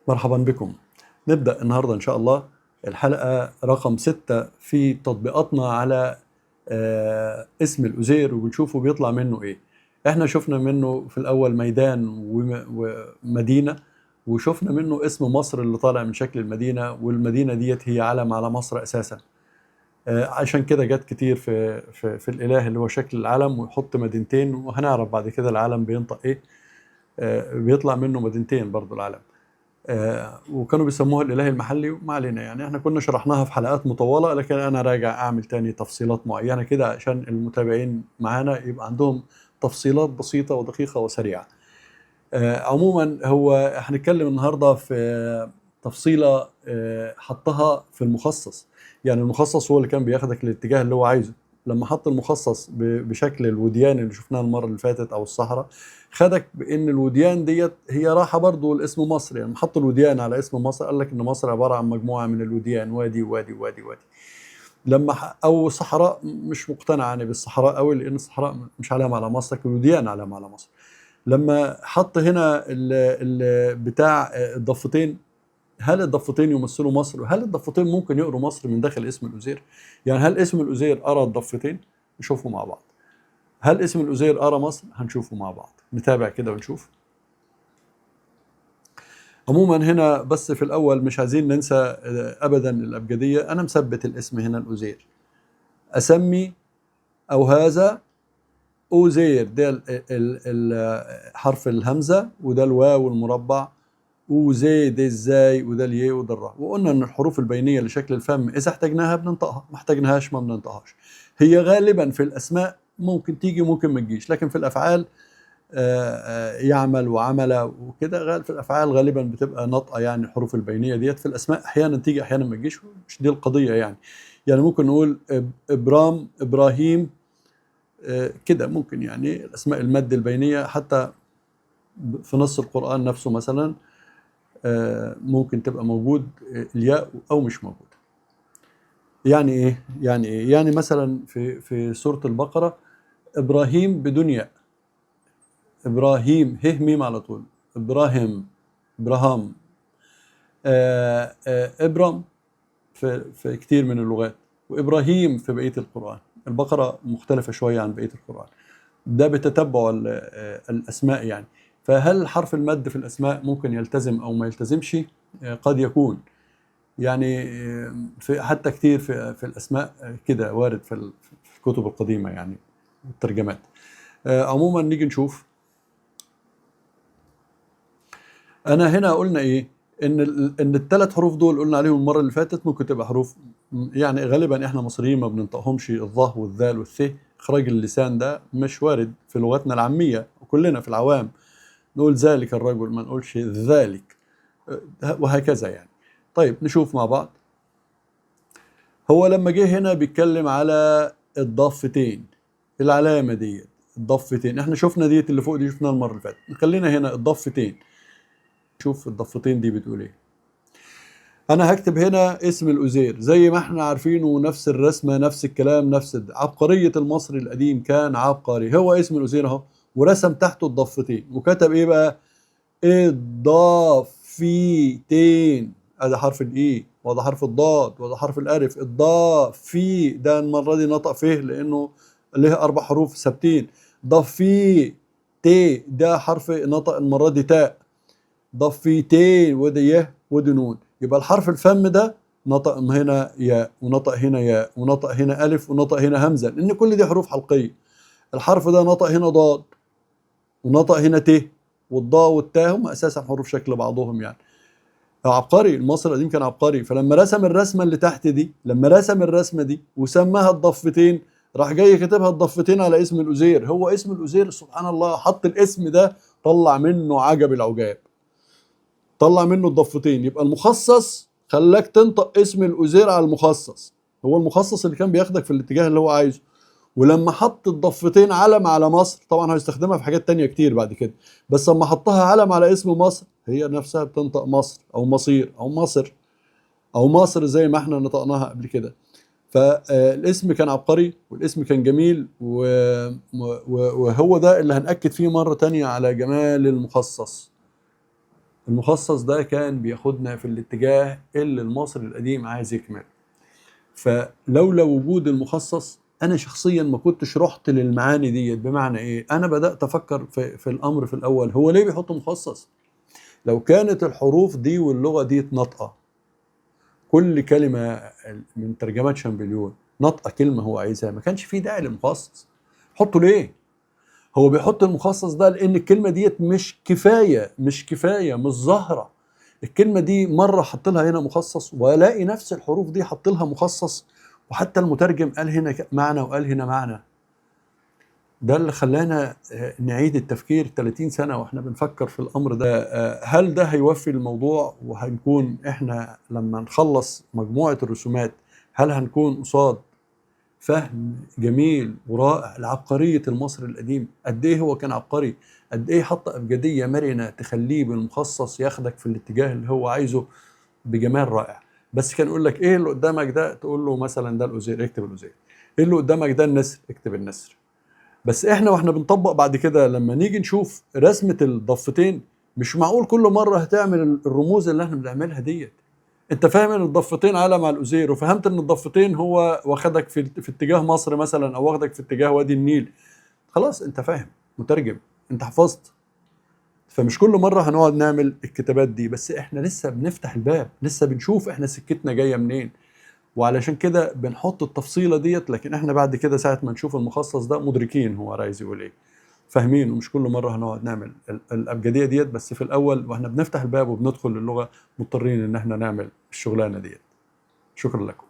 مرحبا بكم. نبدأ النهاردة إن شاء الله الحلقة رقم 6 في تطبيقاتنا على اسم الأزير، وبنشوفه بيطلع منه إيه. إحنا شفنا منه في الأول ميدان ومدينة، وشفنا منه اسم مصر اللي طالع من شكل المدينة، والمدينة ديت هي علم على مصر أساسا. عشان كده جت كتير في الإله اللي هو شكل العلم، ويحط مدينتين، وهنعرف بعد كده العلم بينطق إيه. بيطلع منه مدينتين برضو العلم. وكانوا بيسموها الإله المحلي، وما علينا يعني. احنا كنا شرحناها في حلقات مطولة، لكن أنا راجع أعمل تاني تفصيلات معينة كده عشان المتابعين معانا يبقى عندهم تفصيلات بسيطة ودقيقة وسريعة. عموما هو هنتكلم النهاردة في تفصيلة حطها في المخصص. يعني المخصص هو اللي كان بياخدك الاتجاه اللي هو عايزه. لما حط المخصص بشكل الوديان اللي شفناه المرة اللي فاتت أو الصحراء، خدك بأن الوديان ديت هي راحة برضو لاسم مصر. يعني حط الوديان على اسم مصر، قال لك أن مصر عبارة عن مجموعة من الوديان، وادي وادي وادي وادي. لما أو صحراء، مش مقتنع أنا بالصحراء قوي، لأن الصحراء مش علامة على مصر، لكن الوديان علامة على مصر. لما حط هنا بتاع الضفتين، هل الضفتين يمثلوا مصر؟ وهل الضفتين ممكن يقروا مصر من داخل اسم الأزير؟ يعني هل اسم الأزير أرى الضفتين؟ نشوفه مع بعض. هل اسم الأزير أرى مصر؟ هنشوفه مع بعض، نتابع كده ونشوف. عموما هنا بس في الأول مش عايزين ننسى أبدا الأبجدية. أنا مثبت الاسم هنا الأزير، أسمي أو هذا أوزير، ده حرف الهمزة، وده الواو المربع، وزي ده ازاي، وده الياء وده الراء. وقلنا ان الحروف البينيه لشكل الفم اذا احتاجناها بننطقها، ما احتاجناهاش ما بننطقهاش. هي غالبا في الاسماء ممكن تيجي ممكن ما تجيش، لكن في الافعال يعمل وعمل وكده، في الافعال غالبا بتبقى نطقه. يعني الحروف البينيه ديت في الاسماء احيانا تيجي احيانا ما تجيش، مش دي القضيه يعني. يعني ممكن نقول ابرام، ابراهيم، كده ممكن. يعني الاسماء المد البينيه حتى في نص القران نفسه مثلا ممكن تبقى موجود الياء او مش موجود. يعني ايه؟ يعني ايه؟ يعني مثلا في سورة البقرة ابراهيم بدون ياء، ابراهيم ه ميم على طول، ابراهيم، ابراهام. ابرام في كتير من اللغات، وابراهيم في بقية القرآن. البقرة مختلفة شوية عن بقية القرآن، ده بتتبع الاسماء يعني. فهل حرف المد في الاسماء ممكن يلتزم او ما يلتزمش؟ قد يكون. يعني في حتى كتير في الأسماء كده وارد في الكتب القديمة يعني، الترجمات. عموما نيجي نشوف. أنا هنا قلنا إيه؟ إن الثلاث حروف دول قلنا عليهم المرة اللي فاتت ممكن تبقى حروف، يعني غالبا إحنا مصريين ما بننطقهمش، الظه والذال والث. إخراج اللسان ده مش وارد في لغتنا العامية، وكلنا في العوام نقول ذلك الرجل، ما نقولش ذلك، وهكذا يعني. طيب نشوف مع بعض. هو لما جه هنا بيتكلم على الضفتين، العلامة دي الضفتين، احنا شفنا ديت اللي فوق دي شفناها المرة اللي فاتت، خلينا هنا الضفتين. شوف الضفتين دي بتقول ايه. انا هكتب هنا اسم الأزير زي ما احنا عارفينه، نفس الرسمة نفس الكلام نفس عبقرية المصري القديم، كان عبقري. هو اسم الأزير اهو، ورسم تحته الضفتين، وكتب ايه بقى؟ الضافيتين. ادي حرف الاي، وده حرف الضاد، وده حرف الالف. الضافي ده المره دي نطق فيه لانه له 4 حروف ثابتين. ضفي تي ده حرف نطق المره دي تاء. ضفيتين، وده يه وده نون. يبقى الحرف الفم ده نطق هنا ياء، ونطق هنا ياء، ونطق هنا الف، ونطق هنا همزه، لان كل دي حروف حلقيه. الحرف ده نطق هنا ضاد، ونطق هنا ت، والضاء والتاء هم اساسا حروف شكل بعضهم يعني. عبقري، المصري القديم كان عبقري. فلما رسم الرسمه اللي تحت دي، لما رسم الرسمه دي وسماها الضفتين، راح جاي كاتبها الضفتين على اسم الأزير. هو اسم الأزير سبحان الله حط الاسم ده، طلع منه عجب العجاب، طلع منه الضفتين. يبقى المخصص خلاك تنطق اسم الأزير على المخصص، هو المخصص اللي كان بياخدك في الاتجاه اللي هو عايزه. ولما حط الضفتين علم على مصر، طبعا هيستخدمها في حاجات تانية كتير بعد كده، بس لما حطها علم على اسم مصر، هي نفسها بتنطق مصر او مصير او مصر او مصر زي ما احنا نطقناها قبل كده. فالاسم كان عبقري، والاسم كان جميل، وهو ده اللي هنأكد فيه مرة تانية على جمال المخصص. المخصص ده كان بياخدنا في الاتجاه اللي المصري القديم عايز يكمل. فلولا وجود المخصص انا شخصيا ما كنتش رحت للمعاني ديت. بمعنى ايه؟ انا بدات افكر في الامر في الاول، هو ليه بيحطوا مخصص؟ لو كانت الحروف دي واللغه دي ناطقه، كل كلمه من ترجمات شامبليون ناطقه كلمه هو عايزها، ما كانش في داعي للمخصص. حطه ليه؟ هو بيحط المخصص ده لان الكلمه ديت مش كفايه، مش ظاهره. الكلمه دي مره حط لها هنا مخصص، والاقي نفس الحروف دي حط لها مخصص، وحتى المترجم قال هنا معنى وقال هنا معنى. ده اللي خلانا نعيد التفكير 30 سنه واحنا بنفكر في الامر ده. هل ده هيوفي الموضوع؟ وهنكون احنا لما نخلص مجموعه الرسومات هل هنكون قصاد فهم جميل ورائع لعبقرية المصري القديم؟ قد ايه هو كان عبقري، قد ايه حط أبجدية مرنة تخليه بالمخصص ياخدك في الاتجاه اللي هو عايزه بجمال رائع. بس كان يقول لك ايه اللي قدامك ده، تقول له مثلا ده الأزير، اكتب الأزير. ايه اللي قدامك ده النسر، اكتب النسر. بس احنا واحنا بنطبق بعد كده لما نيجي نشوف رسمة الضفتين، مش معقول كل مرة هتعمل الرموز اللي احنا بنعملها ديت. انت فاهم ان الضفتين علم على الأزير، وفهمت ان الضفتين هو واخدك في اتجاه مصر مثلا، او واخدك في اتجاه وادي النيل. خلاص انت فاهم، مترجم، انت حفظت. فمش كل مرة هنقعد نعمل الكتابات دي، بس احنا لسه بنفتح الباب، لسه بنشوف احنا سكتنا جاية منين. وعلشان كده بنحط التفصيلة ديت. لكن احنا بعد كده ساعة ما نشوف المخصص ده مدركين هو عايز يقول ايه، فاهمين. ومش كل مرة هنقعد نعمل الأبجدية ديت. بس في الأول واحنا بنفتح الباب وبندخل اللغة مضطرين ان احنا نعمل الشغلانة ديت. شكرا لكم.